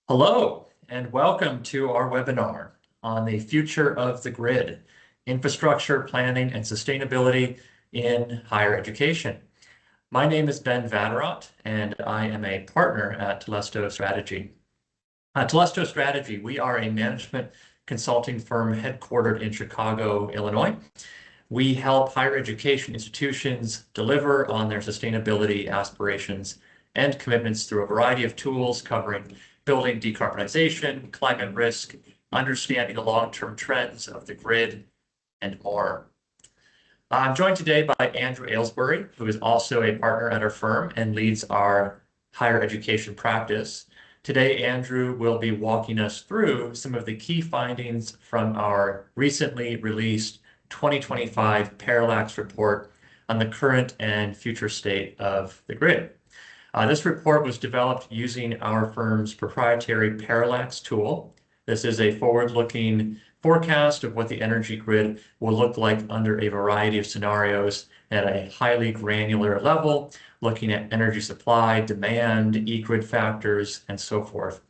Hello, and welcome to our webinar on the future of the grid, infrastructure planning and sustainability in higher education. My name is Ben Vaderot, and I am a partner at Telesto Strategy. Telesto Strategy, we are a management consulting firm headquartered in Chicago, Illinois. We help higher education institutions deliver on their sustainability aspirations and commitments through a variety of tools covering building decarbonization, climate risk, understanding the long-term trends of the grid, and more. I'm joined today by Andrew Aylesbury, who is also a partner at our firm and leads our higher education practice. Today, Andrew will be walking us through some of the key findings from our recently released 2025 Parallax Report on the current and future state of the grid. This report was developed using our firm's proprietary Parallax tool. This is a forward-looking forecast of what the energy grid will look like under a variety of scenarios at a highly granular level, looking at energy supply, demand, e-grid factors, and so forth.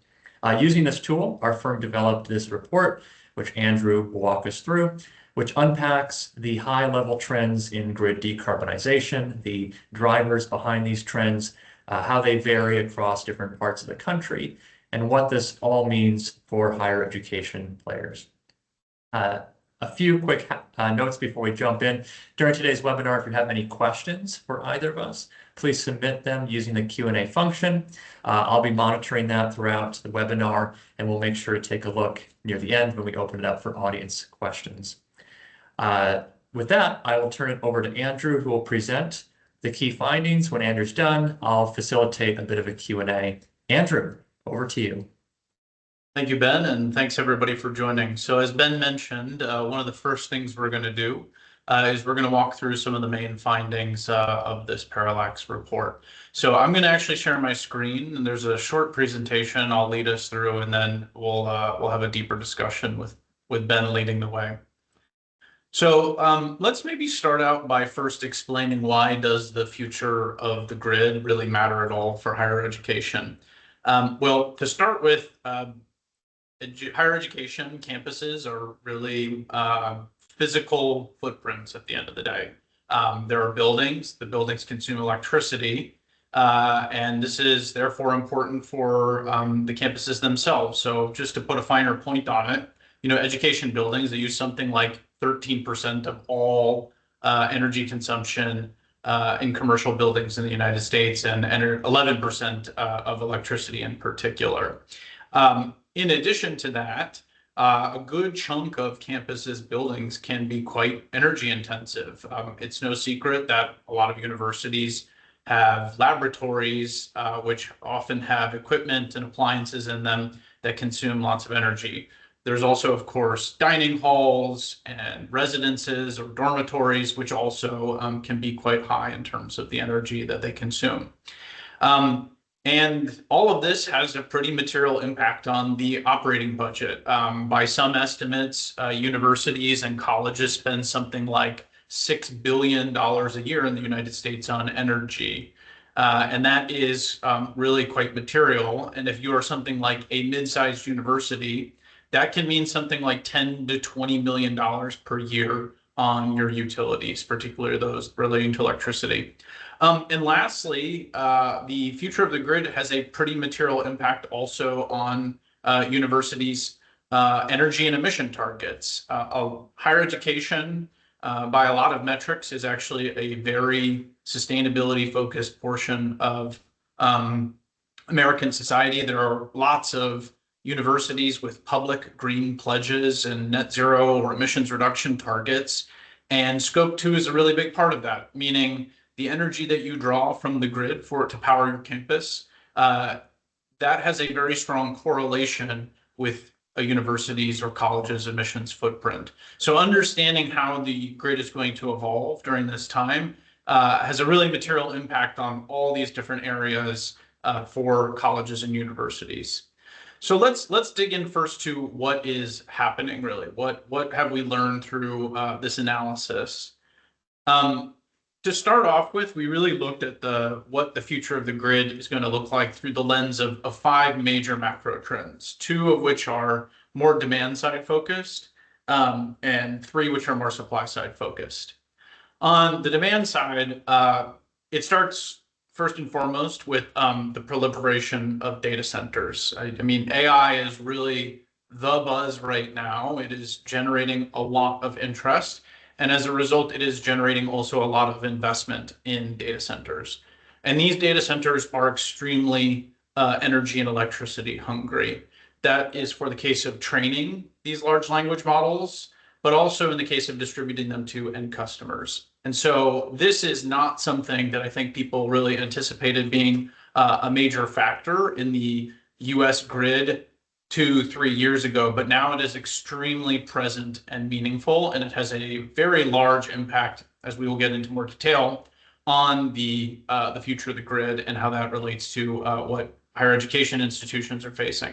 Using this tool, our firm developed this report, which Andrew will walk us through, which unpacks the high-level trends in grid decarbonization, the drivers behind these trends, how they vary across different parts of the country, and what this all means for higher education players. A few quick notes before we jump in. During today's webinar, if you have any questions for either of us, please submit them using the Q&A function. I'll be monitoring that throughout the webinar, and we'll make sure to take a look near the end when we open it up for audience questions. With that, I will turn it over to Andrew, who will present the key findings. When Andrew's done, I'll facilitate a bit of a Q&A. Andrew, over to you. Thank you, Ben, and thanks everybody for joining. So as Ben mentioned, one of the first things we're going to do is we're going to walk through some of the main findings of this Parallax report. So I'm going to actually share my screen, and there's a short presentation I'll lead us through, and then we'll have a deeper discussion with Ben leading the way. So let's maybe start out by first explaining why does the future of the grid really matter at all for higher education? Well, to start with, higher education campuses are really physical footprints at the end of the day. There are buildings, the buildings consume electricity, and this is therefore important for the campuses themselves. So just to put a finer point on it, education buildings, they use something like 13% of all energy consumption in commercial buildings in the United States, and 11% of electricity in particular. In addition to that, a good chunk of campuses' buildings can be quite energy intensive. It's no secret that a lot of universities have laboratories which often have equipment and appliances in them that consume lots of energy. There's also, of course, dining halls and residences or dormitories, which also can be quite high in terms of the energy that they consume. And all of this has a pretty material impact on the operating budget. By some estimates, universities and colleges spend something like $6 billion a year in the United States on energy. And that is really quite material. And if you are something like a mid-sized university, that can mean something like $10 to $20 million per year on your utilities, particularly those relating to electricity. And lastly, the future of the grid has a pretty material impact also on universities' energy and emission targets. Higher education, by a lot of metrics, is actually a very sustainability-focused portion of American society. There are lots of universities with public green pledges and net zero or emissions reduction targets. And scope 2 is a really big part of that, meaning the energy that you draw from the grid for it to power your campus, that has a very strong correlation with a university's or college's emissions footprint. So understanding how the grid is going to evolve during this time has a really material impact on all these different areas for colleges and universities. So let's dig in first to what is happening really. What have we learned through this analysis? To start off with, we really looked at what the future of the grid is going to look like through the lens of five major macro trends, two of which are more demand side focused, and three which are more supply side focused. On the demand side, it starts first and foremost with the proliferation of data centers. I mean, AI is really the buzz right now. It is generating a lot of interest. And as a result, it is generating also a lot of investment in data centers. And these data centers are extremely energy and electricity hungry. That is for the case of training these large language models, but also in the case of distributing them to end customers. And so this is not something that I think people really anticipated being a major factor in the US grid 2-3 years ago, but now it is extremely present and meaningful, and it has a very large impact, as we will get into more detail, on the future of the grid and how that relates to what higher education institutions are facing.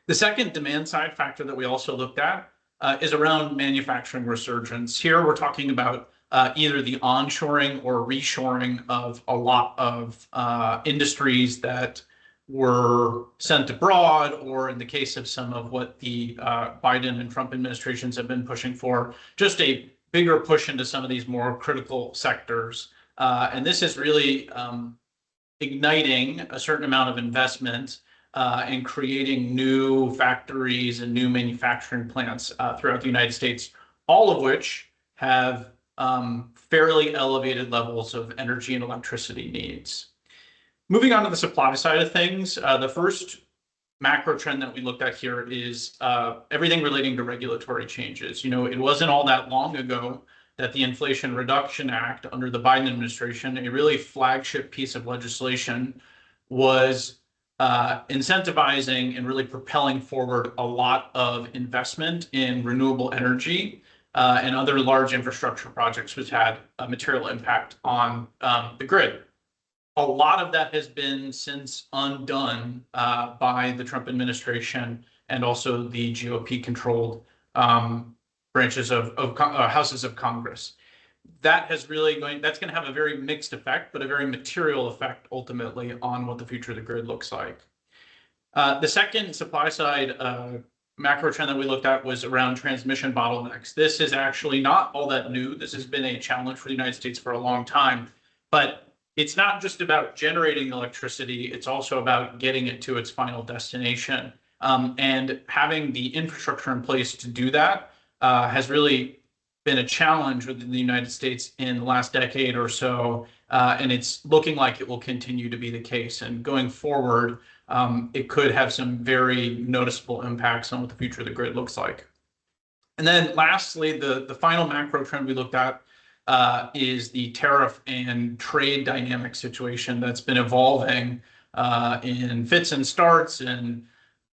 The second demand side factor that we also looked at is around manufacturing resurgence. Here we're talking about either the onshoring or reshoring of a lot of industries that were sent abroad, or in the case of some of what the Biden and Trump administrations have been pushing for, just a bigger push into some of these more critical sectors. And this is really igniting a certain amount of investment and creating new factories and new manufacturing plants throughout the United States, all of which have fairly elevated levels of energy and electricity needs. Moving on to the supply side of things, the first macro trend that we looked at here is everything relating to regulatory changes. You know, it wasn't all that long ago that the Inflation Reduction Act under the Biden administration, a really flagship piece of legislation, was incentivizing and really propelling forward a lot of investment in renewable energy and other large infrastructure projects, which had a material impact on the grid. A lot of that has been since undone by the Trump administration and also the GOP-controlled branches of houses of Congress. That has really that's going to have a very mixed effect, but a very material effect ultimately on what the future of the grid looks like. The second supply side macro trend that we looked at was around transmission bottlenecks. This is actually not all that new. This has been a challenge for the United States for a long time, but it's not just about generating electricity, it's also about getting it to its final destination. And having the infrastructure in place to do that has really been a challenge within the United States in the last decade or so, and it's looking like it will continue to be the case. And going forward, it could have some very noticeable impacts on what the future of the grid looks like. And then lastly, the final macro trend we looked at is the tariff and trade dynamic situation that's been evolving in fits and starts and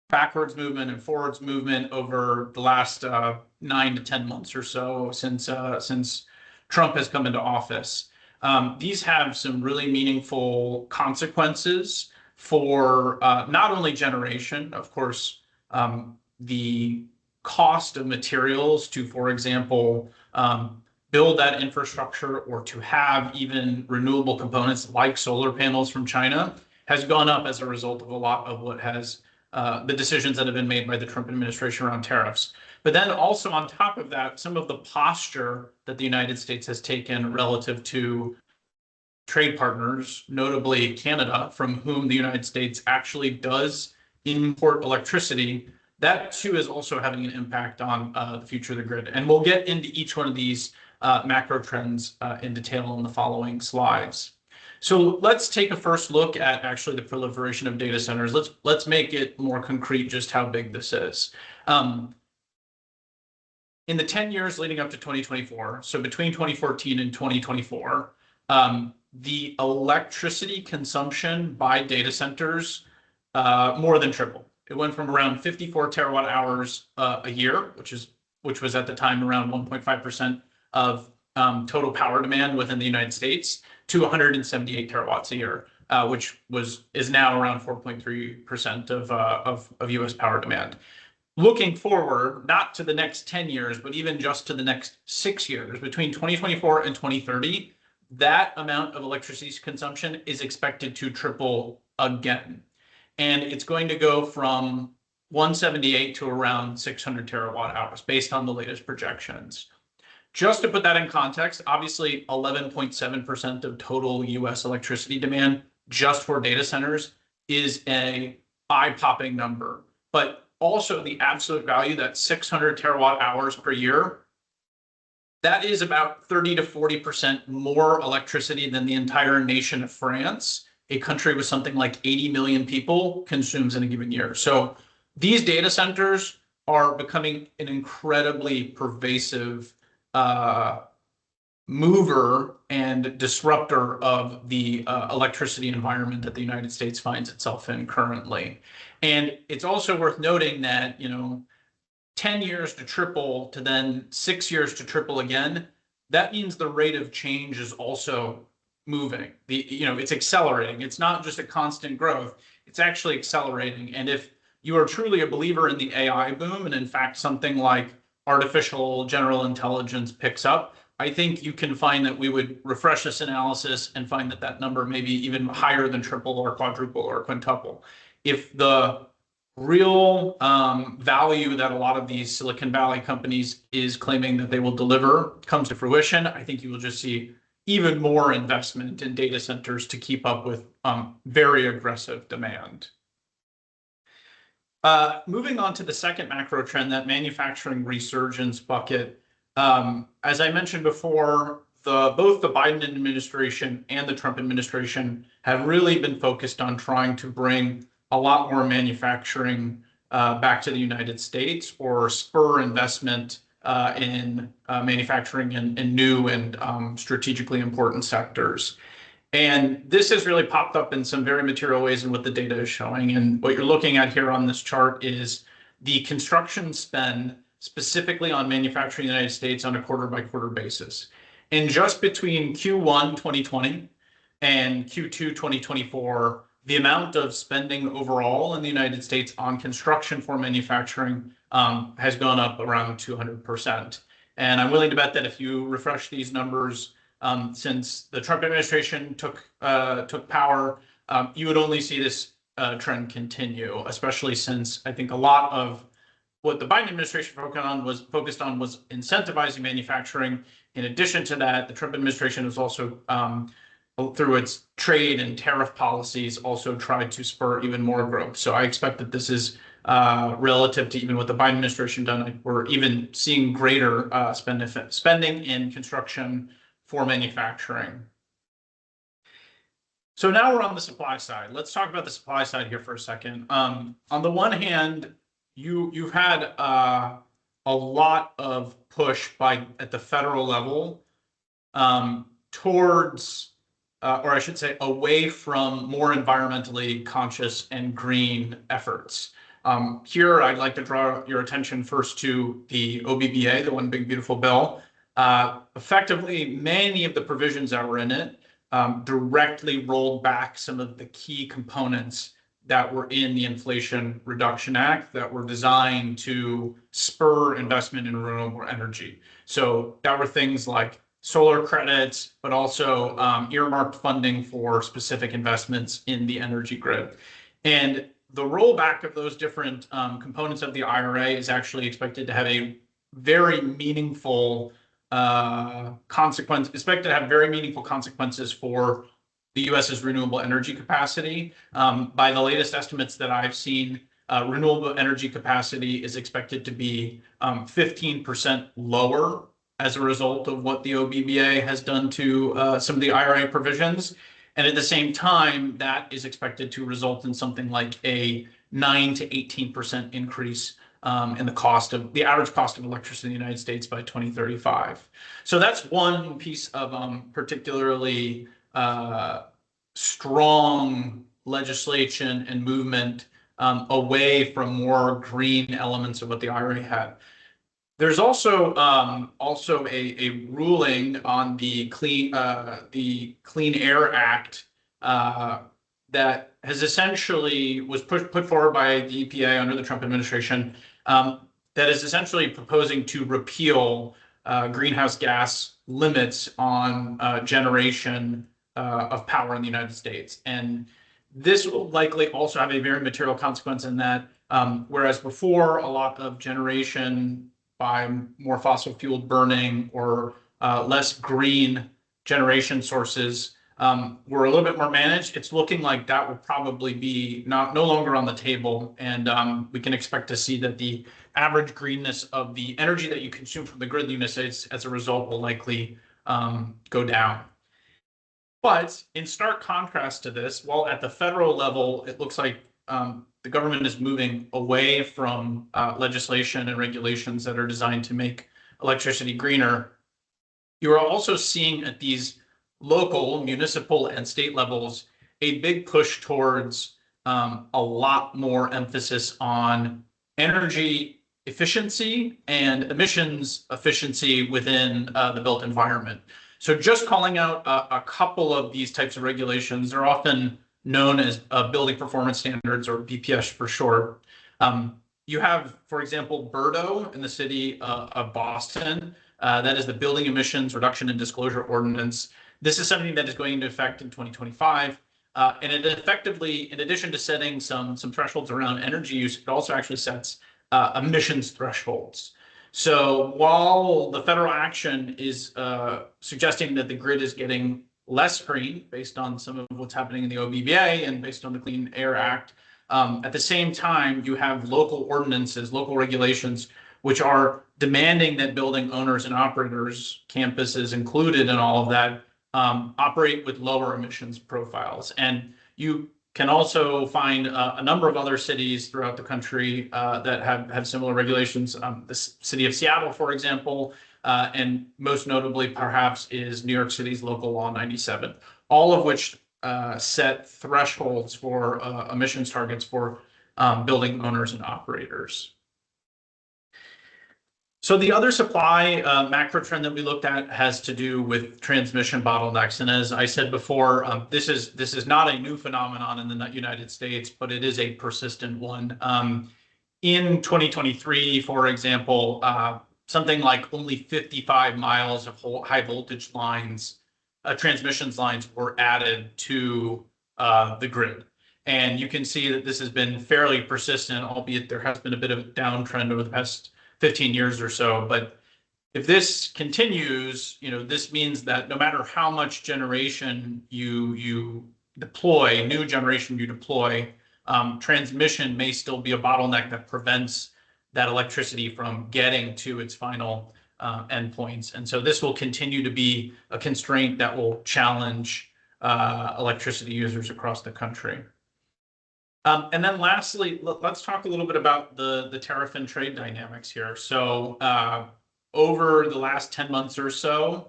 backwards movement and forwards movement over the last 9 to 10 months or so since Trump has come into office. These have some really meaningful consequences for not only generation, of course, the cost of materials to, for example, build that infrastructure or to have even renewable components like solar panels from China has gone up as a result of a lot of what has the decisions that have been made by the Trump administration around tariffs. But then also on top of that, some of the posture that the United States has taken relative to trade partners, notably Canada, from whom the United States actually does import electricity, that too is also having an impact on the future of the grid. And we'll get into each one of these macro trends in detail in the following slides. So let's take a first look at actually the proliferation of data centers. Let's make it more concrete just how big this is. In the 10 years leading up to 2024, so between 2014 and 2024, the electricity consumption by data centers more than tripled. It went from around 54 terawatt hours a year, which was at the time around 1.5% of total power demand within the United States, to 178 terawatts a year, which is now around 4.3% of US power demand. looking forward, not to the next 10 years, but even just to the next 6 years, between 2024 and 2030, that amount of electricity consumption is expected to triple again. And it's going to go from 178 to around 600 terawatt hours based on the latest projections. Just to put that in context, obviously 11.7% of total US electricity demand just for data centers is a eye-popping number. But also the absolute value, that 600 terawatt hours per year, that is about 30 to 40% more electricity than the entire nation of France, a country with something like 80 million people, consumes in a given year. So these data centers are becoming an incredibly pervasive mover and disruptor of the electricity environment that the United States finds itself in currently. And it's also worth noting that, 10 years to triple to then 6 years to triple again, that means the rate of change is also moving. It's accelerating. It's not just a constant growth, it's actually accelerating. And if you are truly a believer in the AI boom, and in fact, something like artificial general intelligence picks up, I think you can find that we would refresh this analysis and find that that number may be even higher than triple or quadruple or quintuple. If the real value that a lot of these Silicon Valley companies is claiming that they will deliver comes to fruition, I think you will just see even more investment in data centers to keep up with very aggressive demand. Moving on to the second macro trend, that manufacturing resurgence bucket. As I mentioned before, both the Biden administration and the Trump administration have really been focused on trying to bring a lot more manufacturing back to the United States, or spur investment in manufacturing in new and strategically important sectors. And this has really popped up in some very material ways in what the data is showing. And what you're looking at here on this chart is the construction spend specifically on manufacturing in the United States on a quarter by quarter basis. And just between Q1 2020 and Q2 2024, the amount of spending overall in the United States on construction for manufacturing has gone up around 200%. And I'm willing to bet that if you refresh these numbers since the Trump administration took power, you would only see this trend continue, especially since I think a lot of what the Biden administration focused on was incentivizing manufacturing. In addition to that, the Trump administration has also, through its trade and tariff policies, also tried to spur even more growth. So I expect that this is relative to even what the Biden administration done. We're even seeing greater spending in construction for manufacturing. So now we're on the supply side. Let's talk about the supply side here for a second. On the one hand, you've had a lot of push at the federal level towards, or I should say, away from more environmentally conscious and green efforts. Here, I'd like to draw your attention first to the OBBA, the One Big Beautiful Bill. Effectively, many of the provisions that were in it directly rolled back some of the key components that were in the Inflation Reduction Act that were designed to spur investment in renewable energy. So that were things like solar credits, but also earmarked funding for specific investments in the energy grid. And the rollback of those different components of the IRA is actually expected to have a very meaningful expected to have very meaningful consequences for the US's renewable energy capacity. By the latest estimates that I've seen, renewable energy capacity is expected to be 15% lower as a result of what the OBBA has done to some of the IRA provisions. And at the same time, that is expected to result in something like a 9 to 18% increase in the average cost of electricity in the United States by 2035. So that's one piece of particularly strong legislation and movement away from more green elements of what the IRA had. There's also a ruling on the Clean Air Act that has essentially was put forward by the EPA under the Trump administration that is essentially proposing to repeal greenhouse gas limits on generation of power in the United States. And this will likely also have a very material consequence in that, whereas before a lot of generation by more fossil fuel burning or less green generation sources were a little bit more managed, it's looking like that will probably be no longer on the table. And we can expect to see that the average greenness of the energy that you consume from the grid in the United States as a result will likely go down. But in stark contrast to this, while at the federal level, it looks like the government is moving away from legislation and regulations that are designed to make electricity greener, you are also seeing at these local, municipal, and state levels a big push towards a lot more emphasis on energy efficiency and emissions efficiency within the built environment. So just calling out a couple of these types of regulations, they're often known as building performance standards, or BPS for short. You have, for example, BERDO in the city of Boston. That is the Building Emissions Reduction and Disclosure Ordinance. This is something that is going into effect in 2025. And it effectively, in addition to setting some thresholds around energy use, it also actually sets emissions thresholds. So while the federal action is suggesting that the grid is getting less green based on some of what's happening in the OBBA and based on the Clean Air Act, at the same time, you have local ordinances, local regulations, which are demanding that building owners and operators, campuses included in all of that, operate with lower emissions profiles. And you can also find a number of other cities throughout the country that have similar regulations. The city of Seattle, for example, and most notably perhaps is New York City's Local Law 97, all of which set thresholds for emissions targets for building owners and operators. So the other supply macro trend that we looked at has to do with transmission bottlenecks. And as I said before, this is not a new phenomenon in the United States, but it is a persistent one. In 2023, for example, something like only 55 miles of high voltage lines, transmissions lines were added to the grid. And you can see that this has been fairly persistent, albeit there has been a bit of a downtrend over the past 15 years or so. But if this continues, this means that no matter how much generation you deploy, new generation you deploy, transmission may still be a bottleneck that prevents that electricity from getting to its final endpoints. And so this will continue to be a constraint that will challenge electricity users across the country. And then lastly, let's talk a little bit about the tariff and trade dynamics here. So over the last 10 months or so,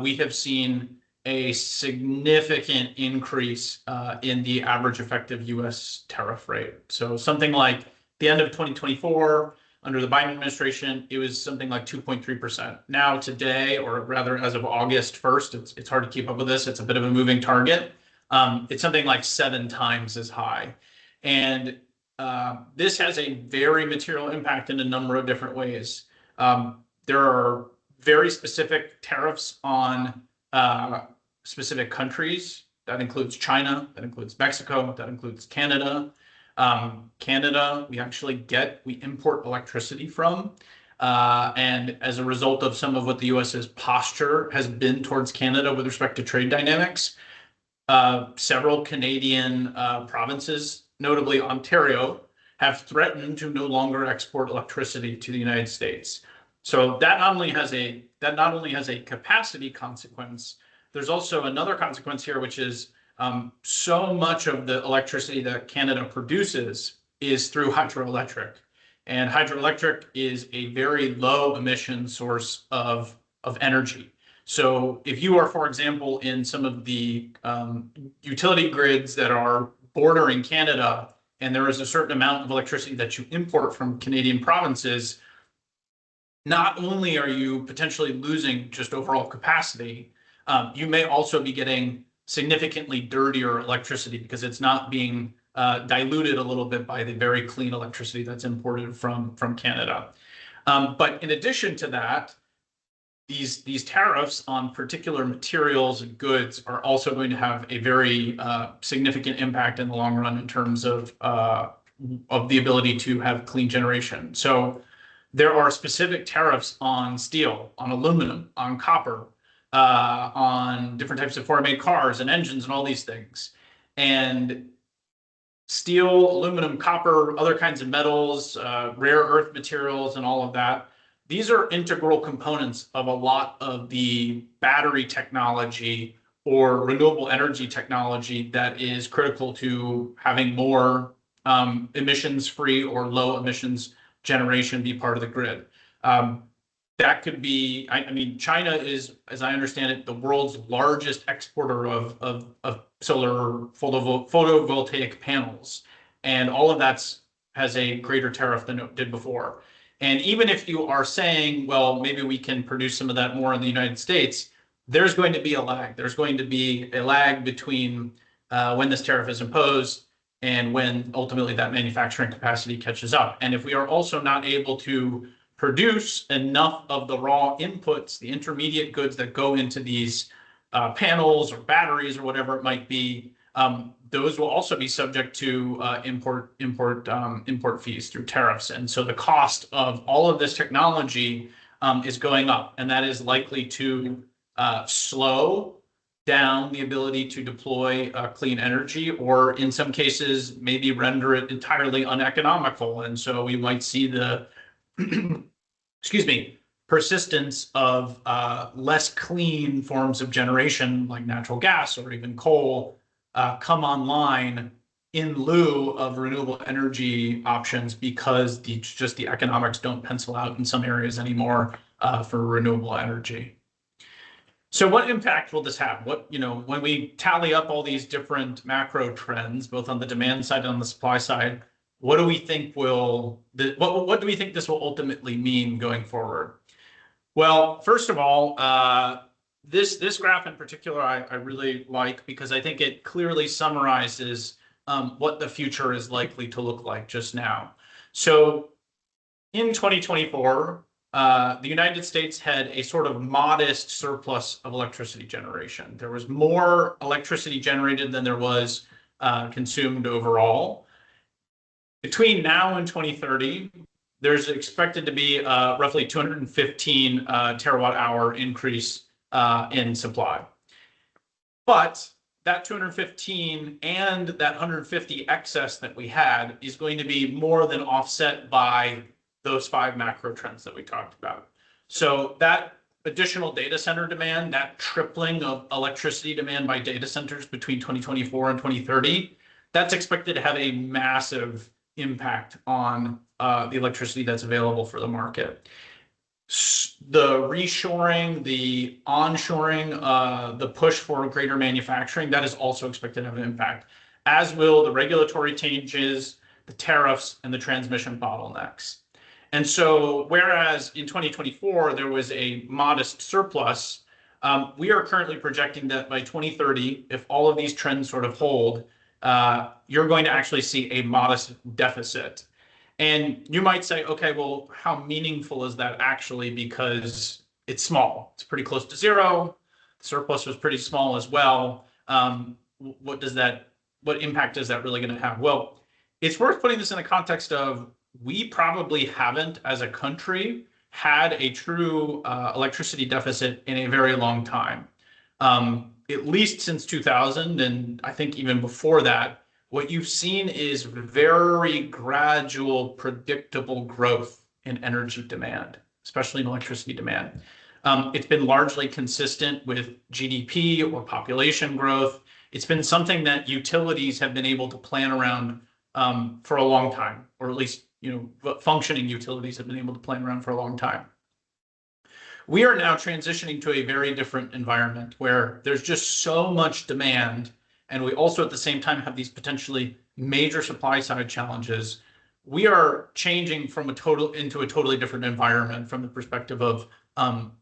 we have seen a significant increase in the average effective US tariff rate. So something like the end of 2024, under the Biden administration, it was something like 2.3%. Now today, or rather as of August 1st, it's hard to keep up with this. It's a bit of a moving target. It's something like 7 times as high. And this has a very material impact in a number of different ways. There are very specific tariffs on specific countries. That includes China, that includes Mexico, that includes Canada. Canada, we import electricity from. And as a result of some of what the US's posture has been towards Canada with respect to trade dynamics, several Canadian provinces, notably Ontario, have threatened to no longer export electricity to the United States. So that not only has a capacity consequence, there's also another consequence here, which is so much of the electricity that Canada produces is through hydroelectric. And hydroelectric is a very low emission source of energy. So if you are, for example, in some of the utility grids that are bordering Canada, and there is a certain amount of electricity that you import from Canadian provinces, not only are you potentially losing just overall capacity, you may also be getting significantly dirtier electricity because it's not being diluted a little bit by the very clean electricity that's imported from Canada. But in addition to that, these tariffs on particular materials and goods are also going to have a very significant impact in the long run in terms of the ability to have clean generation. So there are specific tariffs on steel, on aluminum, on copper, on different types of foreign-made cars and engines and all these things. And steel, aluminum, copper, other kinds of metals, rare earth materials, and all of that. These are integral components of a lot of the battery technology or renewable energy technology that is critical to having more emissions-free or low emissions generation be part of the grid. That could be, I mean, China is, as I understand it, the world's largest exporter of solar photovoltaic panels. And all of that has a greater tariff than it did before. And even if you are saying, well, maybe we can produce some of that more in the United States, there's going to be a lag. There's going to be a lag between when this tariff is imposed and when ultimately that manufacturing capacity catches up. And if we are also not able to produce enough of the raw inputs, the intermediate goods that go into these panels or batteries or whatever it might be, those will also be subject to import fees through tariffs. And so the cost of all of this technology is going up, and that is likely to slow down the ability to deploy clean energy, or in some cases, maybe render it entirely uneconomical. And so we might see the, excuse me, persistence of less clean forms of generation like natural gas or even coal come online in lieu of renewable energy options because just the economics don't pencil out in some areas anymore for renewable energy. So what impact will this have? When we tally up all these different macro trends, both on the demand side and on the supply side, what do we think what do we think this will ultimately mean going forward? Well, first of all, this graph in particular I really like because I think it clearly summarizes what the future is likely to look like just now. So in 2024, the United States had a sort of modest surplus of electricity generation. There was more electricity generated than there was consumed overall. Between now and 2030, there's expected to be roughly 215 terawatt hour increase in supply. But that 215 and that 150 excess that we had is going to be more than offset by those 5 macro trends that we talked about. So that additional data center demand, that tripling of electricity demand by data centers between 2024 and 2030, that's expected to have a massive impact on the electricity that's available for the market. The reshoring, the onshoring, the push for greater manufacturing, that is also expected to have an impact, as will the regulatory changes, the tariffs, and the transmission bottlenecks. And so whereas in 2024, there was a modest surplus, we are currently projecting that by 2030, if all of these trends sort of hold, you're going to actually see a modest deficit. And you might say, okay, well, how meaningful is that actually? Because it's small. It's pretty close to zero. The surplus was pretty small as well. What impact is that really going to have? Well, it's worth putting this in the context of we probably haven't, as a country, had a true electricity deficit in a very long time. At least since 2000, and I think even before that, what you've seen is very gradual, predictable growth in energy demand, especially in electricity demand. It's been largely consistent with GDP or population growth. It's been something that utilities have been able to plan around for a long time, or at least functioning utilities have been able to plan around for a long time. We are now transitioning to a very different environment where there's just so much demand, and we also at the same time have these potentially major supply side challenges. We are changing from into a totally different environment from the perspective of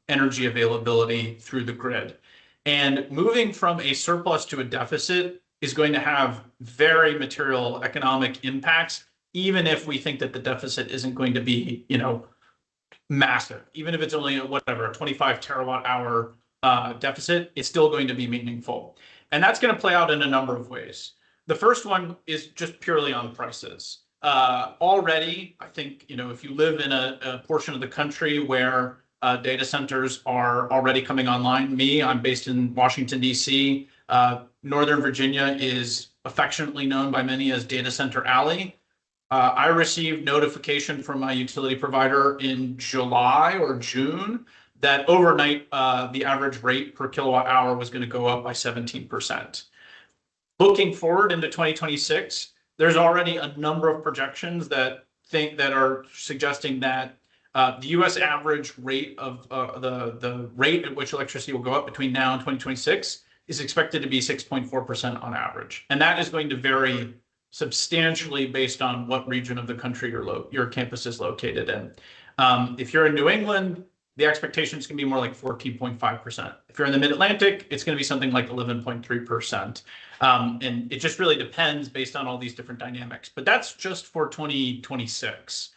energy availability through the grid. And moving from a surplus to a deficit is going to have very material economic impacts, even if we think that the deficit isn't going to be, massive. Even if it's only a 25 terawatt hour deficit, it's still going to be meaningful. And that's going to play out in a number of ways. The first one is just purely on prices. Already, I think, if you live in a portion of the country where data centers are already coming online, I'm based in Washington, D.C. Northern Virginia is affectionately known by many as Data Center Alley. I received notification from my utility provider in July or June that overnight the average rate per kilowatt hour was going to go up by 17%. Looking forward into 2026, there's already a number of projections that are suggesting that the U.S. average rate of the rate at which electricity will go up between now and 2026 is expected to be 6.4% on average, and that is going to vary substantially based on what region of the country your campus is located in. If you're in New England, the expectations can be more like 14.5%. If you're in the Mid-Atlantic, it's going to be something like 11.3%. And it just really depends based on all these different dynamics. But that's just for 2026.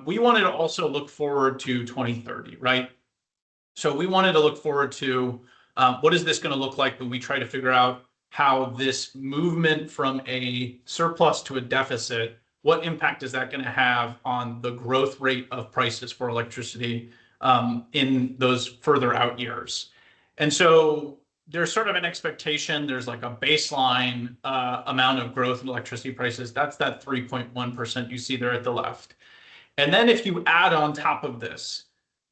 We wanted to also look forward to 2030, right? So we wanted to look forward to what is this going to look like when we try to figure out how this movement from a surplus to a deficit, what impact is that going to have on the growth rate of prices for electricity in those further out years. And so there's sort of an expectation, there's like a baseline amount of growth in electricity prices. That's that 3.1% you see there at the left. And then if you add on top of this,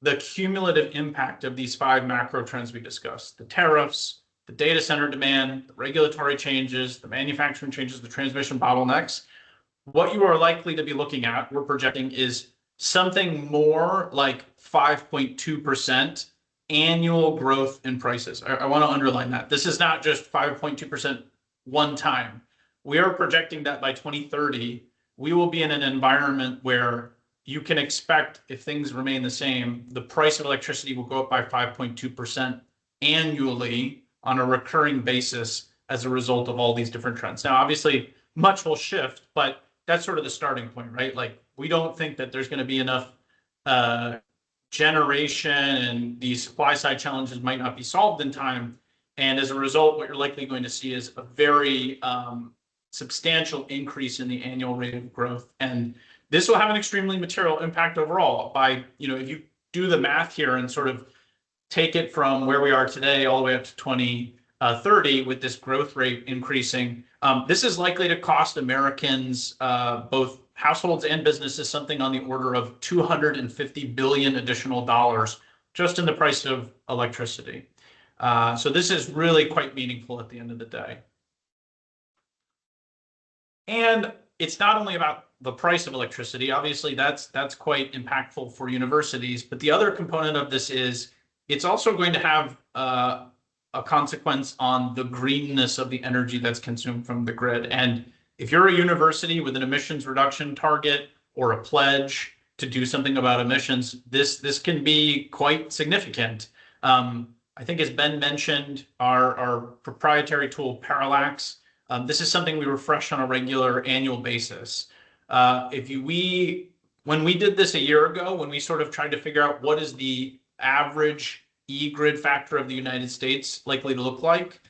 the cumulative impact of these 5 macro trends we discussed, the tariffs, the data center demand, the regulatory changes, the manufacturing changes, the transmission bottlenecks, what you are likely to be looking at, we're projecting, is something more like 5.2% annual growth in prices. I want to underline that. This is not just 5.2% one time. We are projecting that by 2030, we will be in an environment where you can expect, if things remain the same, the price of electricity will go up by 5.2% annually on a recurring basis as a result of all these different trends. Now, obviously, much will shift, but that's sort of the starting point, right? Like, we don't think that there's going to be enough generation, and these supply side challenges might not be solved in time. And as a result, what you're likely going to see is a very substantial increase in the annual rate of growth. And this will have an extremely material impact overall. By, if you do the math here and sort of take it from where we are today all the way up to 2030 with this growth rate increasing, this is likely to cost Americans, both households and businesses, something on the order of $250 billion additional dollars just in the price of electricity. So this is really quite meaningful at the end of the day. And it's not only about the price of electricity. Obviously, that's quite impactful for universities. But the other component of this is it's also going to have a consequence on the greenness of the energy that's consumed from the grid. And if you're a university with an emissions reduction target or a pledge to do something about emissions, this can be quite significant. I think, as Ben mentioned, our proprietary tool, Parallax, this is something we refresh on a regular annual basis. When we did this a year ago, when we sort of tried to figure out what is the average E-grid factor of the United States likely to look like,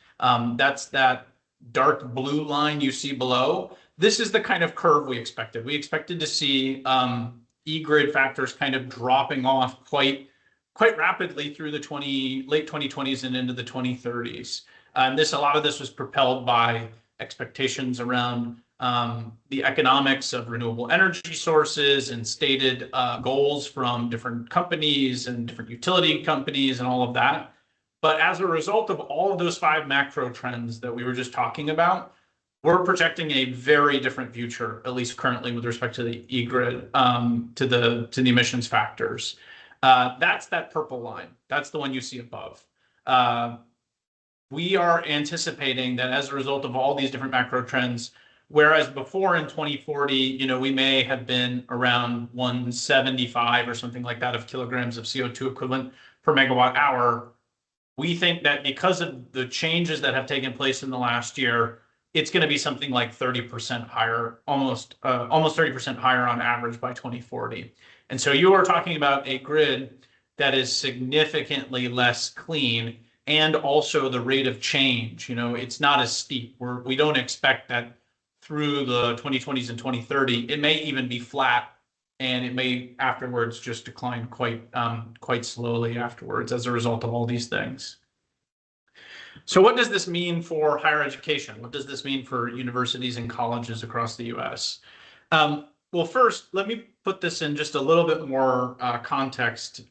that's that dark blue line you see below. This is the kind of curve we expected. We expected to see E-grid factors kind of dropping off quite rapidly through the late 2020s and into the 2030s. And a lot of this was propelled by expectations around the economics of renewable energy sources and stated goals from different companies and different utility companies and all of that. But as a result of all of those 5 macro trends that we were just talking about, we're projecting a very different future, at least currently, with respect to the E-grid, to the emissions factors. That's that purple line. That's the one you see above. We are anticipating that as a result of all these different macro trends, whereas before in 2040, we may have been around 175 or something like that of kilograms of CO2 equivalent per megawatt hour, we think that because of the changes that have taken place in the last year, it's going to be something like 30% higher, almost 30% higher on average by 2040. And so you are talking about a grid that is significantly less clean, and also the rate of change. It's not as steep. We don't expect that through the 2020s and 2030. It may even be flat, and it may afterwards just decline quite slowly afterwards as a result of all these things. So what does this mean for higher education? What does this mean for universities and colleges across the US? Well, first, let me put this in just a little bit more context.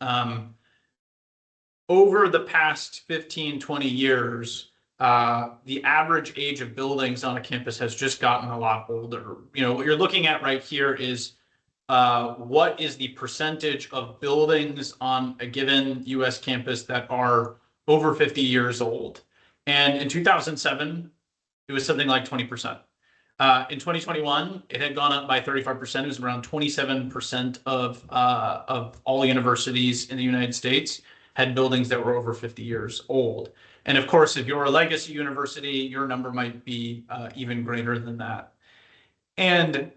Over the past 15, 20 years, the average age of buildings on a campus has just gotten a lot older. What you're looking at right here is what is the percentage of buildings on a given US campus that are over 50 years old. And in 2007, it was something like 20%. In 2021, it had gone up by 35%. It was around 27% of all universities in the United States had buildings that were over 50 years old. And of course, if you're a legacy university, your number might be even greater than that. And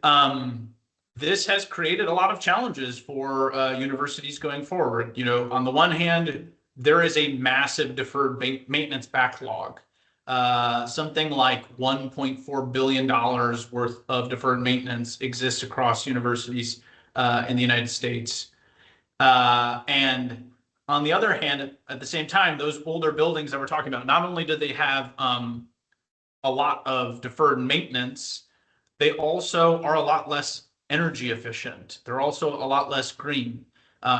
this has created a lot of challenges for universities going forward. On the one hand, there is a massive deferred maintenance backlog. Something like $1.4 billion worth of deferred maintenance exists across universities in the United States. And on the other hand, at the same time, those older buildings that we're talking about, not only do they have a lot of deferred maintenance, they also are a lot less energy efficient. They're also a lot less green.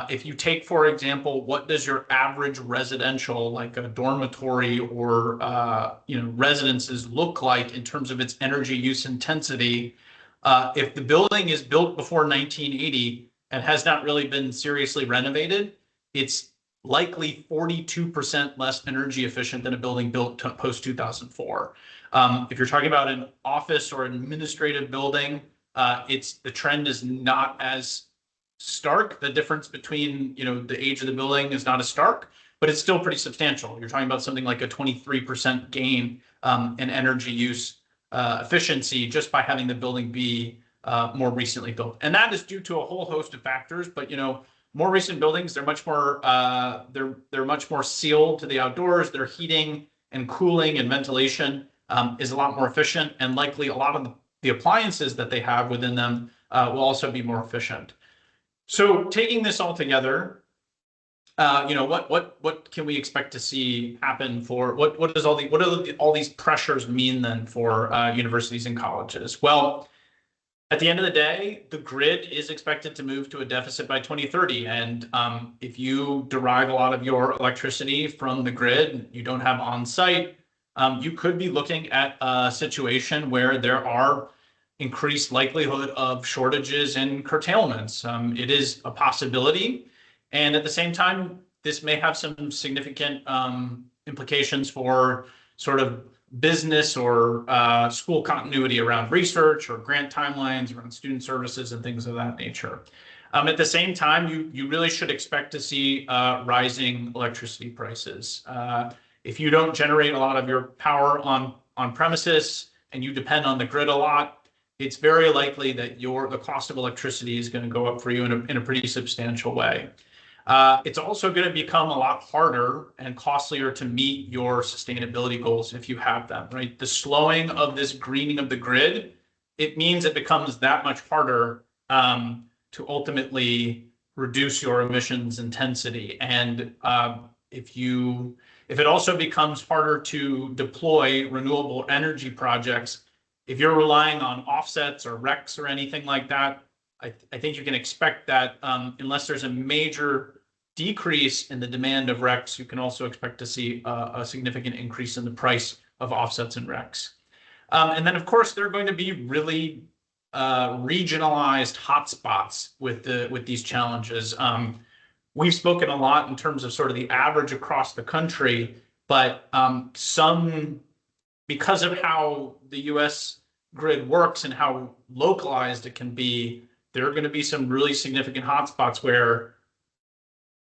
If you take, for example, what does your average residential, like a dormitory or residences look like in terms of its energy use intensity? If the building is built before 1980 and has not really been seriously renovated, it's likely 42% less energy efficient than a building built post 2004. If you're talking about an office or an administrative building, the trend is not as stark. The difference between the age of the building is not as stark, but it's still pretty substantial. You're talking about something like a 23% gain in energy use efficiency just by having the building be more recently built, and that is due to a whole host of factors. But more recent buildings, they're much more they're much more sealed to the outdoors. Their heating and cooling and ventilation is a lot more efficient, and likely a lot of the appliances that they have within them will also be more efficient. So taking this all together, what can we expect to see happen for what do all these pressures mean then for universities and colleges? Well, at the end of the day, the grid is expected to move to a deficit by 2030. And if you derive a lot of your electricity from the grid, you don't have on-site, you could be looking at a situation where there are increased likelihood of shortages and curtailments. It is a possibility. And at the same time, this may have some significant implications for sort of business or school continuity around research or grant timelines around student services and things of that nature. At the same time, you really should expect to see rising electricity prices. If you don't generate a lot of your power on premises and you depend on the grid a lot, it's very likely that the cost of electricity is going to go up for you in a pretty substantial way. It's also going to become a lot harder and costlier to meet your sustainability goals if you have them, right? The slowing of this greening of the grid, it means it becomes that much harder to ultimately reduce your emissions intensity. And if it also becomes harder to deploy renewable energy projects, if you're relying on offsets or RECs or anything like that, I think you can expect that unless there's a major decrease in the demand of RECs, you can also expect to see a significant increase in the price of offsets and RECs. And then, of course, there are going to be really regionalized hotspots with these challenges. We've spoken a lot in terms of sort of the average across the country, but because of how the US grid works and how localized it can be, there are going to be some really significant hotspots where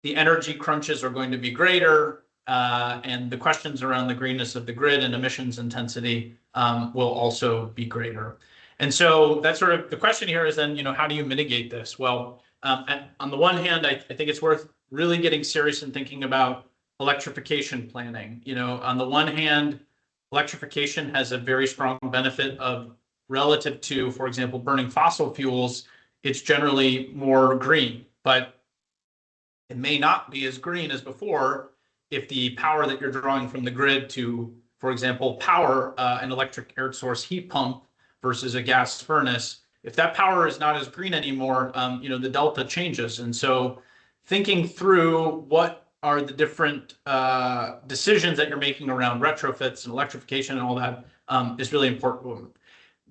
the energy crunches are going to be greater, and the questions around the greenness of the grid and emissions intensity will also be greater. And so that's sort of the question here is then, how do you mitigate this? Well, on the one hand, I think it's worth really getting serious and thinking about electrification planning. On the one hand, electrification has a very strong benefit of relative to, for example, burning fossil fuels. It's generally more green, but it may not be as green as before if the power that you're drawing from the grid to, for example, power an electric air source heat pump versus a gas furnace, if that power is not as green anymore, the delta changes. And so thinking through what are the different decisions that you're making around retrofits and electrification and all that is really important.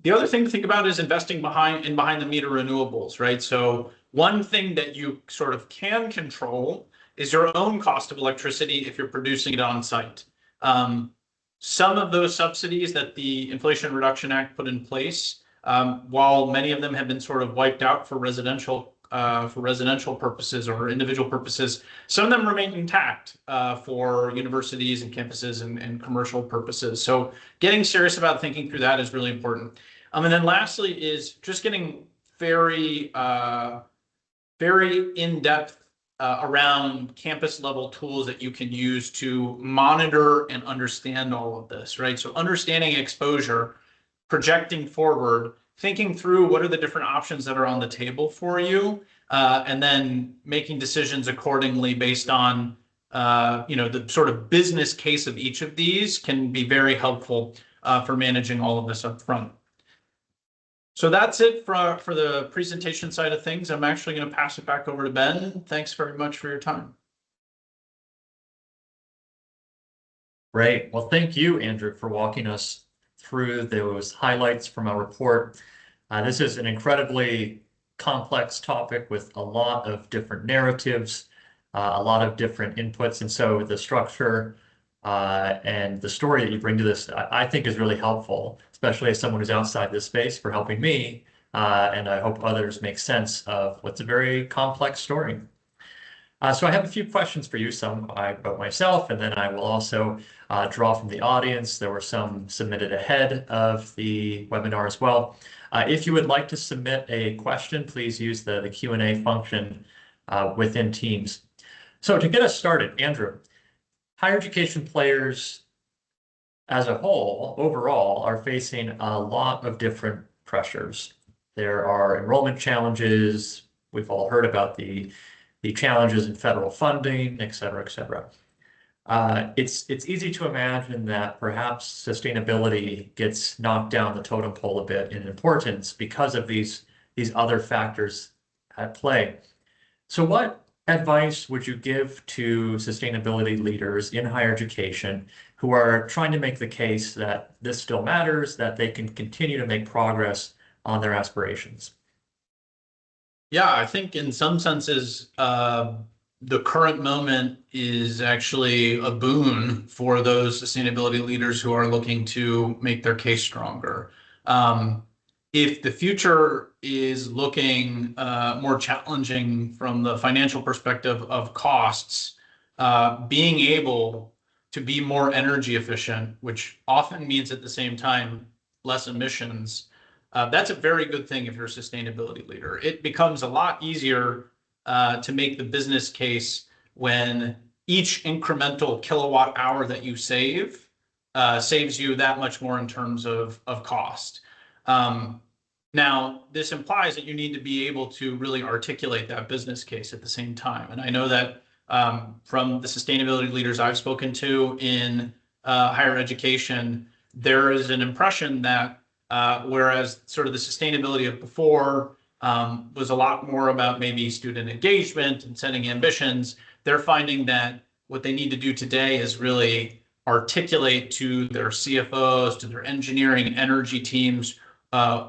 The other thing to think about is investing behind the meter renewables, right? So one thing that you sort of can control is your own cost of electricity if you're producing it on site. Some of those subsidies that the Inflation Reduction Act put in place, while many of them have been sort of wiped out for residential purposes or individual purposes, some of them remain intact for universities and campuses and commercial purposes. So getting serious about thinking through that is really important. And then lastly is just getting very in-depth around campus level tools that you can use to monitor and understand all of this, right? So understanding exposure, projecting forward, thinking through what are the different options that are on the table for you, and then making decisions accordingly based on the sort of business case of each of these can be very helpful for managing all of this up front. So that's it for the presentation side of things. I'm actually going to pass it back over to Ben. Thanks very much for your time. Great. Well, thank you, Andrew, for walking us through those highlights from our report. This is an incredibly complex topic with a lot of different narratives, a lot of different inputs. And so the structure and the story that you bring to this, I think is really helpful, especially as someone who's outside this space, for helping me. And I hope others make sense of what's a very complex story. So I have a few questions for you, some I wrote myself, and then I will also draw from the audience. There were some submitted ahead of the webinar as well. If you would like to submit a question, please use the Q&A function within Teams. So to get us started, Andrew, higher education players as a whole, overall, are facing a lot of different pressures. There are enrollment challenges. We've all heard about the challenges in federal funding, et cetera, et cetera. It's easy to imagine that perhaps sustainability gets knocked down the totem pole a bit in importance because of these other factors at play. So what advice would you give to sustainability leaders in higher education who are trying to make the case that this still matters, that they can continue to make progress on their aspirations? Yeah, I think in some senses, the current moment is actually a boon for those sustainability leaders who are looking to make their case stronger. If the future is looking more challenging from the financial perspective of costs, being able to be more energy efficient, which often means at the same time less emissions, that's a very good thing if you're a sustainability leader. It becomes a lot easier to make the business case when each incremental kilowatt hour that you save saves you that much more in terms of cost. Now, this implies that you need to be able to really articulate that business case at the same time. And I know that from the sustainability leaders I've spoken to in higher education, there is an impression that whereas sort of the sustainability of before was a lot more about maybe student engagement and setting ambitions, they're finding that what they need to do today is really articulate to their CFOs, to their engineering energy teams,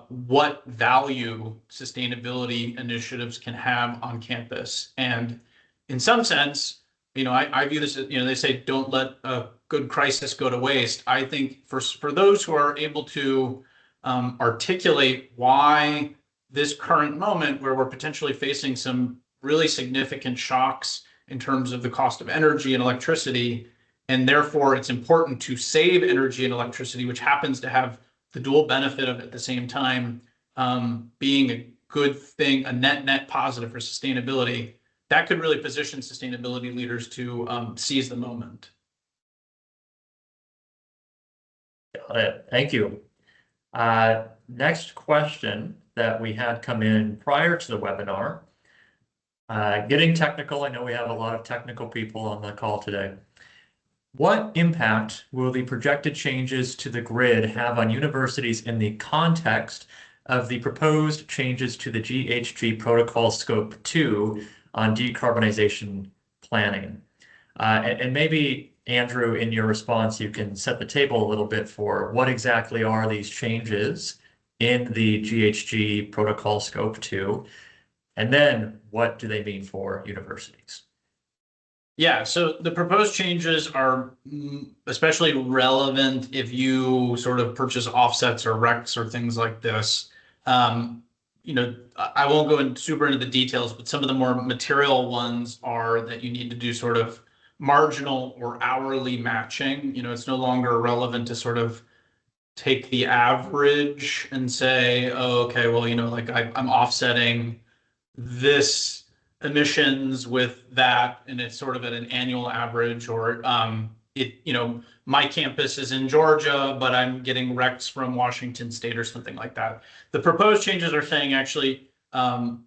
what value sustainability initiatives can have on campus. And in some sense, I view this as, they say, don't let a good crisis go to waste. I think for those who are able to articulate why this current moment where we're potentially facing some really significant shocks in terms of the cost of energy and electricity, And therefore, it's important to save energy and electricity, which happens to have the dual benefit of at the same time being a good thing, a net positive for sustainability. That could really position sustainability leaders to seize the moment. Got it. Thank you. Next question that we had come in prior to the webinar. Getting technical, I know we have a lot of technical people on the call today. What impact will the projected changes to the grid have on universities in the context of the proposed changes to the GHG Protocol Scope 2 on decarbonization planning? And maybe, Andrew, in your response, you can set the table a little bit for what exactly are these changes in the GHG Protocol Scope 2, and then what do they mean for universities? Yeah, so the proposed changes are especially relevant if you sort of purchase offsets or RECs or things like this. I won't go super into the details, but some of the more material ones are that you need to do sort of marginal or hourly matching. It's no longer relevant to sort of take the average and say, oh, okay, well, I'm offsetting this emissions with that, and it's sort of at an annual average, or my campus is in Georgia, but I'm getting RECs from Washington State or something like that. The proposed changes are saying actually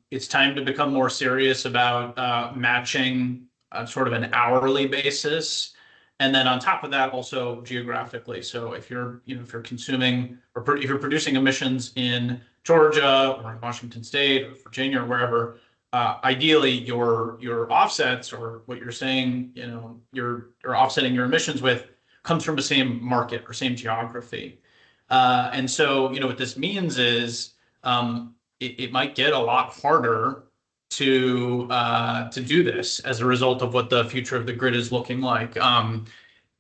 it's time to become more serious about matching sort of an hourly basis. And then on top of that, also geographically. So if you're consuming or if you're producing emissions in Georgia or in Washington State or Virginia or wherever, ideally your offsets or what you're saying, you're offsetting your emissions with comes from the same market or same geography. And so, what this means is it might get a lot harder to do this as a result of what the future of the grid is looking like.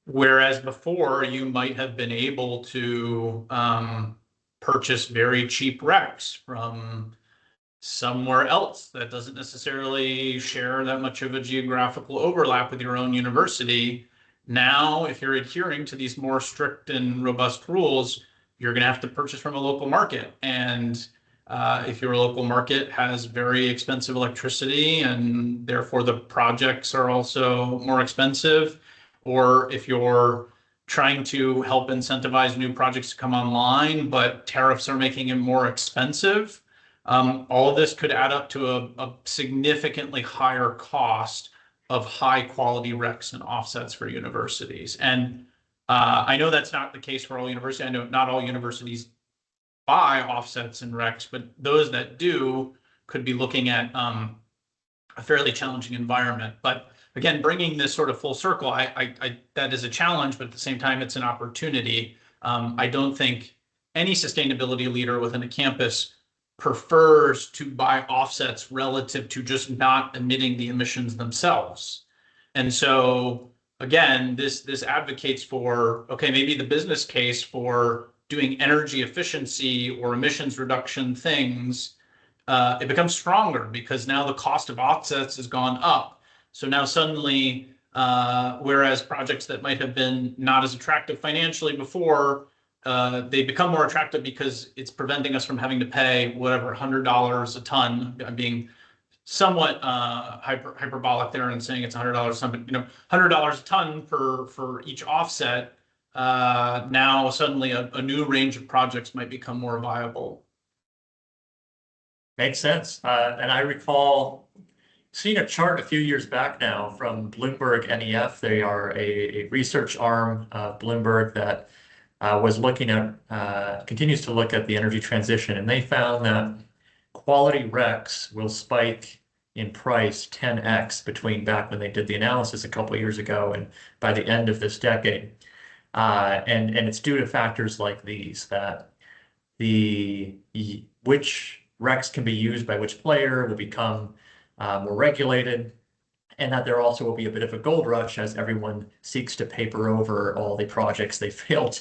Whereas before you might have been able to purchase very cheap RECs from somewhere else that doesn't necessarily share that much of a geographical overlap with your own university. Now, if you're adhering to these more strict and robust rules, you're going to have to purchase from a local market. And if your local market has very expensive electricity and therefore the projects are also more expensive, or if you're trying to help incentivize new projects to come online, but tariffs are making it more expensive, all of this could add up to a significantly higher cost of high quality RECs and offsets for universities. And I know that's not the case for all universities. I know not all universities buy offsets and RECs, but those that do could be looking at a fairly challenging environment. But again, bringing this sort of full circle, that is a challenge, but at the same time, it's an opportunity. I don't think any sustainability leader within a campus prefers to buy offsets relative to just not emitting the emissions themselves. And so again, this advocates for, okay, maybe the business case for doing energy efficiency or emissions reduction things, it becomes stronger because now the cost of offsets has gone up. So now suddenly, whereas projects that might have been not as attractive financially before, they become more attractive because it's preventing us from having to pay whatever $100 a ton. I'm being somewhat hyperbolic there and saying it's $100 a ton, but $100 a ton for each offset. Now suddenly a new range of projects might become more viable. Makes sense. And I recall seeing a chart a few years back now from Bloomberg NEF. They are a research arm of Bloomberg that was looking at, continues to look at the energy transition. And they found that quality RECs will spike in price 10x between back when they did the analysis a couple of years ago and by the end of this decade. And it's due to factors like these, that which RECs can be used by which player will become more regulated, and that there also will be a bit of a gold rush as everyone seeks to paper over all the projects they failed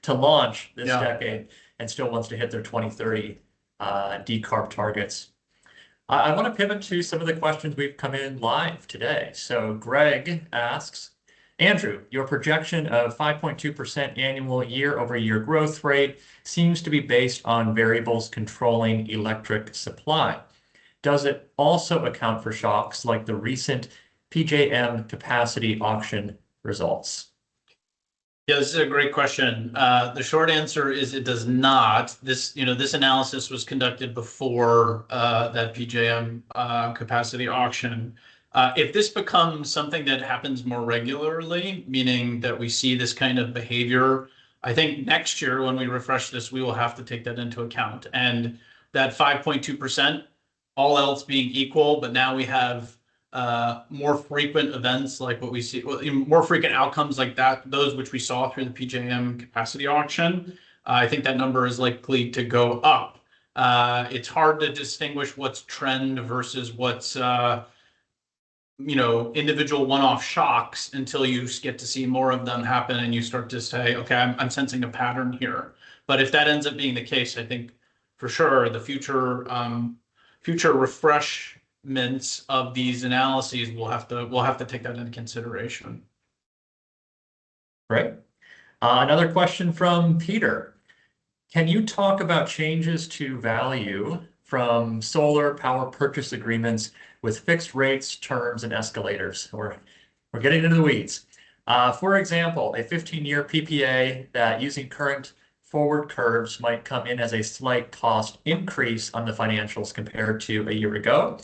to launch this decade and still wants to hit their 2030 decarb targets. I want to pivot to some of the questions we've come in live today. So Greg asks, Andrew, your projection of 5.2% annual year-over-year growth rate seems to be based on variables controlling electric supply. Does it also account for shocks like the recent PJM capacity auction results? Yeah, this is a great question. The short answer is it does not. This analysis was conducted before that PJM capacity auction. If this becomes something that happens more regularly, meaning that we see this kind of behavior, I think next year when we refresh this, we will have to take that into account. And that 5.2%, all else being equal, but now we have more frequent events like what we see, more frequent outcomes like that, those which we saw through the PJM capacity auction. I think that number is likely to go up. It's hard to distinguish what's trend versus what's individual one-off shocks until you get to see more of them happen and you start to say, okay, I'm sensing a pattern here. But if that ends up being the case, I think for sure the future refreshments of these analyses we'll have to take that into consideration. Right. Another question from Peter. Can you talk about changes to value from solar power purchase agreements with fixed rates, terms, and escalators? We're getting into the weeds. For example, a 15-year PPA that using current forward curves might come in as a slight cost increase on the financials compared to a year ago.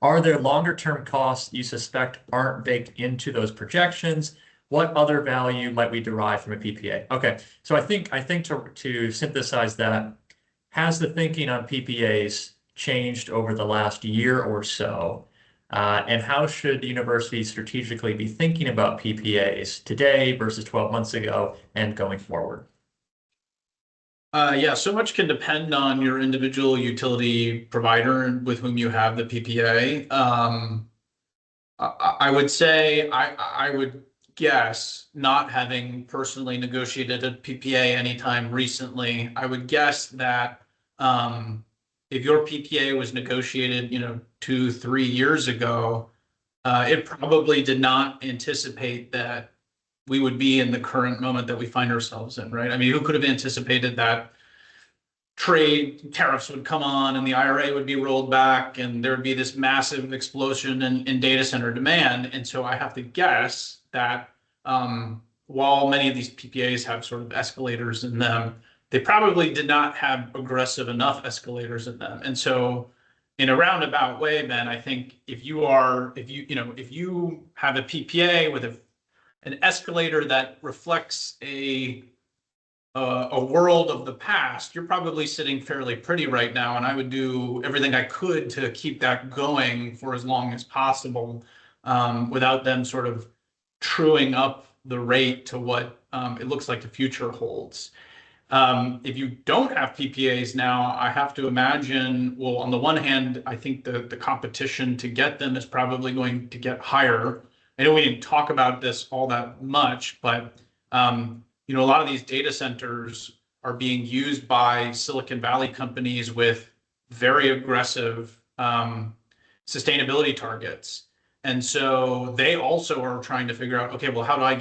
Are there longer term costs you suspect aren't baked into those projections? What other value might we derive from a PPA? Okay, so I think to synthesize that, has the thinking on PPAs changed over the last year or so? And how should universities strategically be thinking about PPAs today versus 12 months ago and going forward? Yeah, so much can depend on your individual utility provider with whom you have the PPA. I would say, I would guess, not having personally negotiated a PPA anytime recently, I would guess that if your PPA was negotiated, 2-3 years ago, it probably did not anticipate that we would be in the current moment that we find ourselves in, right? I mean, who could have anticipated that trade tariffs would come on and the IRA would be rolled back and there would be this massive explosion in data center demand? And so I have to guess that while many of these PPAs have sort of escalators in them, they probably did not have aggressive enough escalators in them. And so in a roundabout way, Ben, I think if you have a PPA with an escalator that reflects a world of the past, you're probably sitting fairly pretty right now, and I would do everything I could to keep that going for as long as possible without them sort of truing up the rate to what it looks like the future holds. If you don't have PPAs now, I have to imagine, well, on the one hand, I think the competition to get them is probably going to get higher. I know we didn't talk about this all that much, but a lot of these data centers are being used by Silicon Valley companies with very aggressive sustainability targets. And so they also are trying to figure out, okay, well, how do I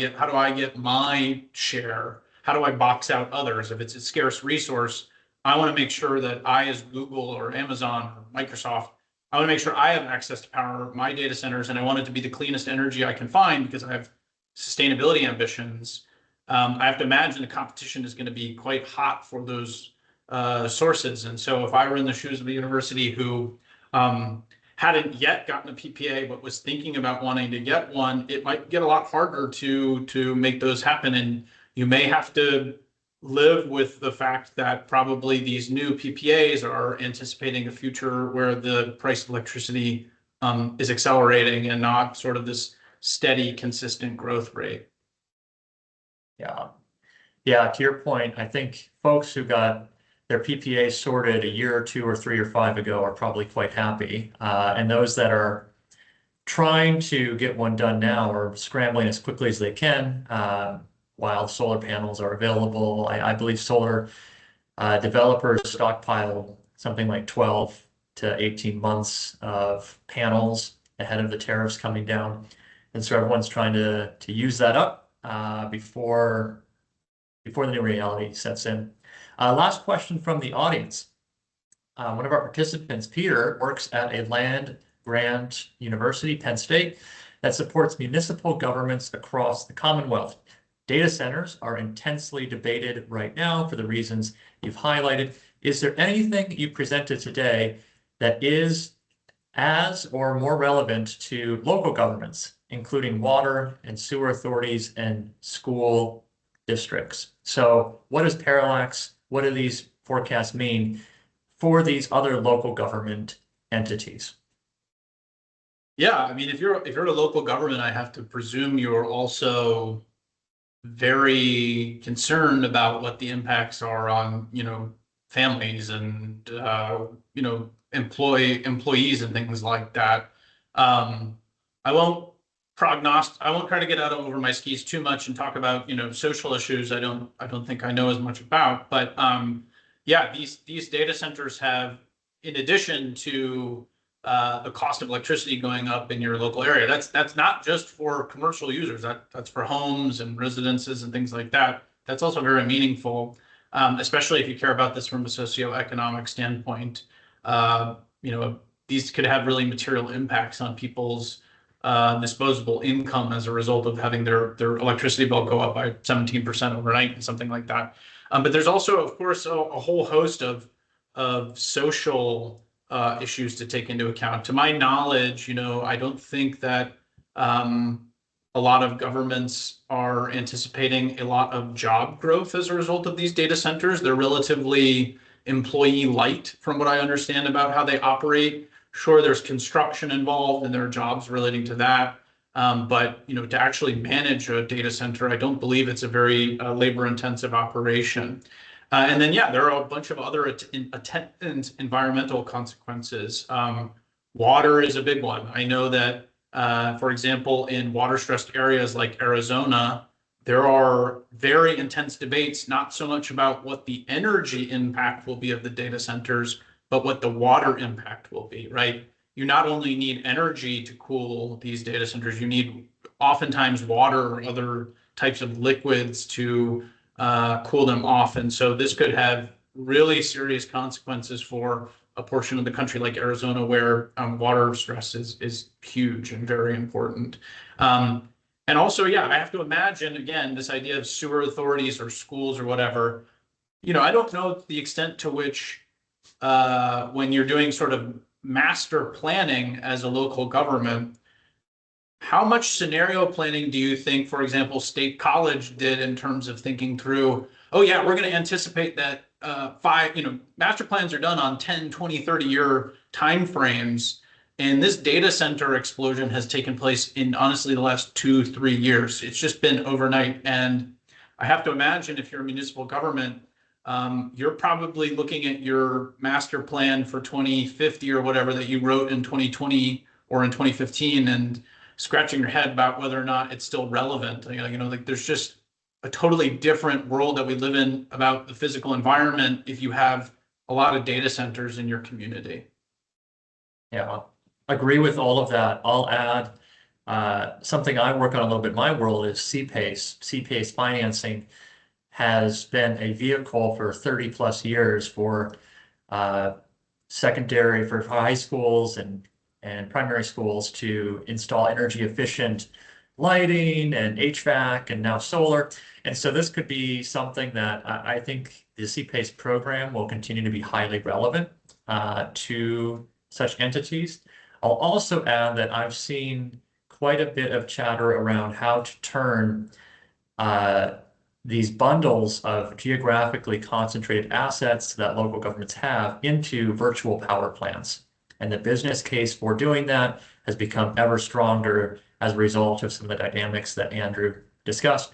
get my share? How do I box out others? If it's a scarce resource, I want to make sure that I, as Google or Amazon or Microsoft, I want to make sure I have access to power my data centers, and I want it to be the cleanest energy I can find because I have sustainability ambitions. I have to imagine the competition is going to be quite hot for those sources. And so if I were in the shoes of a university who hadn't yet gotten a PPA but was thinking about wanting to get one, it might get a lot harder to make those happen. And you may have to live with the fact that probably these new PPAs are anticipating a future where the price of electricity is accelerating and not sort of this steady, consistent growth rate. Yeah, to your point, I think folks who got their PPA sorted a year or 2 or 3 or 5 ago are probably quite happy. And those that are trying to get one done now are scrambling as quickly as they can while solar panels are available. I believe solar developers stockpile something like 12 to 18 months of panels ahead of the tariffs coming down. And so everyone's trying to use that up. before the new reality sets in. Last question from the audience. One of our participants, Peter, works at a land-grant university, Penn State, that supports municipal governments across the Commonwealth. Data centers are intensely debated right now for the reasons you've highlighted. Is there anything you presented today that is as or more relevant to local governments, including water and sewer authorities and school districts? So what is Parallax? What do these forecasts mean for these other local government entities? Yeah, I mean, if you're a local government, I have to presume you're also very concerned about what the impacts are on, families and employees and things like that. I won't I won't try to get out over my skis too much and talk about, social issues I don't think I know as much about. But yeah, these data centers have, in addition to the cost of electricity going up in your local area. That's not just for commercial users. That's for homes and residences and things like that. That's also very meaningful, especially if you care about this from a socioeconomic standpoint. These could have really material impacts on people's disposable income as a result of having their electricity bill go up by 17% overnight and something like that. But there's also, of course, a whole host of social issues to take into account. To my knowledge, I don't think that a lot of governments are anticipating a lot of job growth as a result of these data centers. They're relatively employee light from what I understand about how they operate. Sure, there's construction involved and there are jobs relating to that. But to actually manage a data center, I don't believe it's a very labor intensive operation. And then, yeah, there are a bunch of other attendant environmental consequences. Water is a big one. I know that, for example, in water stressed areas like Arizona, there are very intense debates, not so much about what the energy impact will be of the data centers, but what the water impact will be, right? You not only need energy to cool these data centers, you need oftentimes water or other types of liquids to cool them off. And so this could have really serious consequences for a portion of the country like Arizona, where water stress is huge and very important. And also, yeah, I have to imagine, again, this idea of sewer authorities or schools or whatever, I don't know the extent to which when you're doing sort of master planning as a local government, how much scenario planning do you think, for example, State College did in terms of thinking through, oh yeah, we're going to anticipate that master plans are done on 10, 20, 30-year timeframes. And this data center explosion has taken place in honestly the last 2-3 years. It's just been overnight. And I have to imagine if you're a municipal government, you're probably looking at your master plan for 2050 or whatever that you wrote in 2020 or in 2015 and scratching your head about whether or not it's still relevant. Like there's just a totally different world that we live in about the physical environment if you have a lot of data centers in your community. Yeah, agree with all of that. I'll add something I work on a little bit in my world is CPACE. CPACE financing has been a vehicle for 30 plus years for secondary, for high schools and primary schools to install energy efficient lighting and HVAC and now solar. And so this could be something that I think the CPACE program will continue to be highly relevant to such entities. I'll also add that I've seen quite a bit of chatter around how to turn these bundles of geographically concentrated assets that local governments have into virtual power plants. And the business case for doing that has become ever stronger as a result of some of the dynamics that Andrew discussed.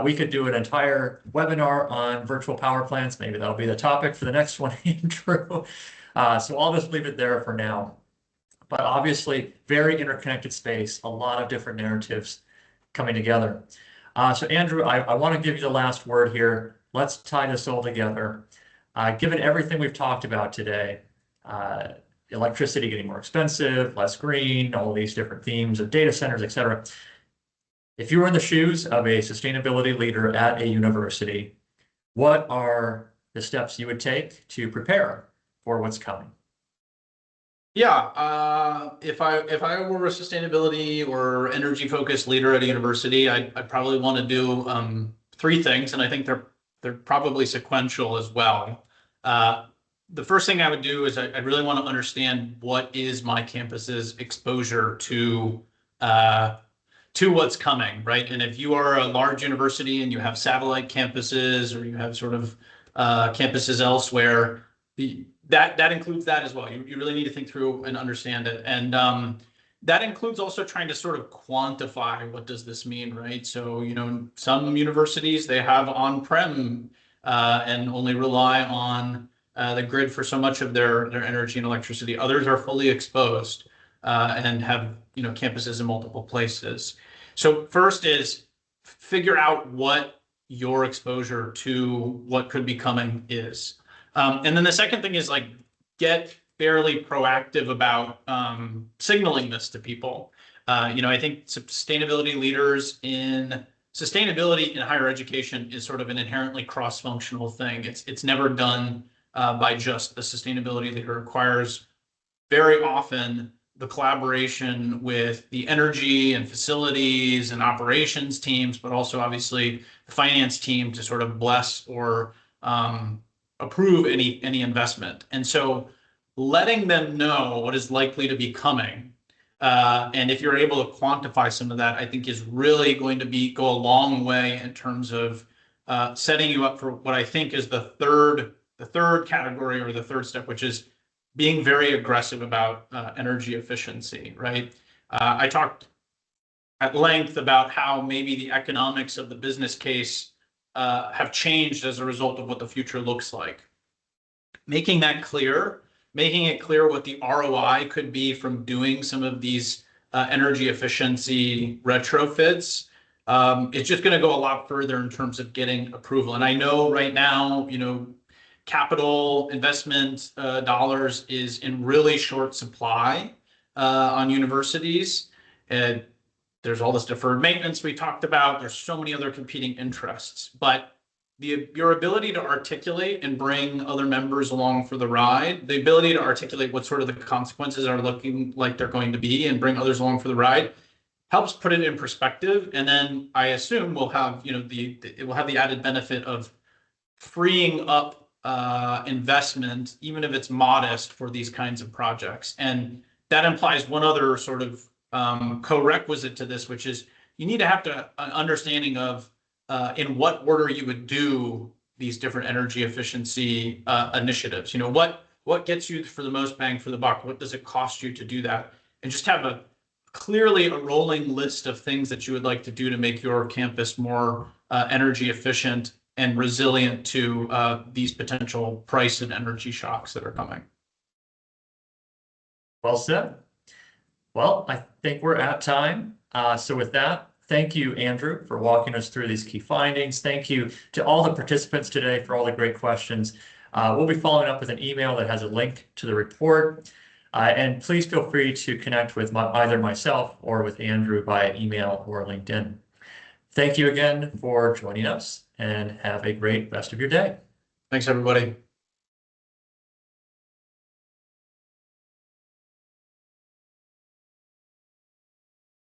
We could do an entire webinar on virtual power plants. Maybe that'll be the topic for the next one, Andrew. So I'll just leave it there for now. But obviously, very interconnected space, a lot of different narratives coming together. So Andrew, I want to give you the last word here. Let's tie this all together. Given everything we've talked about today, electricity getting more expensive, less green, all these different themes of data centers, et cetera. If you were in the shoes of a sustainability leader at a university, what are the steps you would take to prepare for what's coming? Yeah, if I were a sustainability or energy focused leader at a university, I'd probably want to do three things, and I think they're probably sequential as well. The first thing I would do is I really want to understand what is my campus's exposure to what's coming, right? And if you are a large university and you have satellite campuses or you have sort of campuses elsewhere, that includes that as well. You really need to think through and understand it. And that includes also trying to sort of quantify what does this mean, right? So, some universities, they have on-prem and only rely on the grid for so much of their energy and electricity. Others are fully exposed and have campuses in multiple places. So first is figure out what your exposure to what could be coming is. And then the second thing is get fairly proactive about signaling this to people. I think sustainability leaders in sustainability in higher education is sort of an inherently cross-functional thing. It's never done by just the sustainability leader. It requires very often the collaboration with the energy and facilities and operations teams, but also obviously the finance team to sort of bless or approve any investment. And so letting them know what is likely to be coming, and if you're able to quantify some of that, I think is really going to go a long way in terms of setting you up for what I think is the third category or the third step, which is being very aggressive about energy efficiency, right? I talked at length about how maybe the economics of the business case have changed as a result of what the future looks like. Making it clear what the ROI could be from doing some of these energy efficiency retrofits, it's just going to go a lot further in terms of getting approval. And I know right now, capital investment dollars is in really short supply on universities. And there's all this deferred maintenance we talked about. There's so many other competing interests, but your ability to articulate and bring other members along for the ride, the ability to articulate what sort of the consequences are looking like they're going to be and bring others along for the ride helps put it in perspective. And then I assume we'll have, it will have the added benefit of freeing up investment, even if it's modest, for these kinds of projects. And that implies one other sort of co-requisite to this, which is you need to have an understanding of in what order you would do these different energy efficiency initiatives. What gets you for the most bang for the buck? What does it cost you to do that? And just have clearly a rolling list of things that you would like to do to make your campus more energy efficient and resilient to these potential price and energy shocks that are coming. Well said. Well, I think we're at time. So with that, thank you, Andrew, for walking us through these key findings. Thank you to all the participants today for all the great questions. We'll be following up with an email that has a link to the report. And please feel free to connect with either myself or with Andrew via email or LinkedIn. Thank you again for joining us, and have a great rest of your day. Thanks, everybody.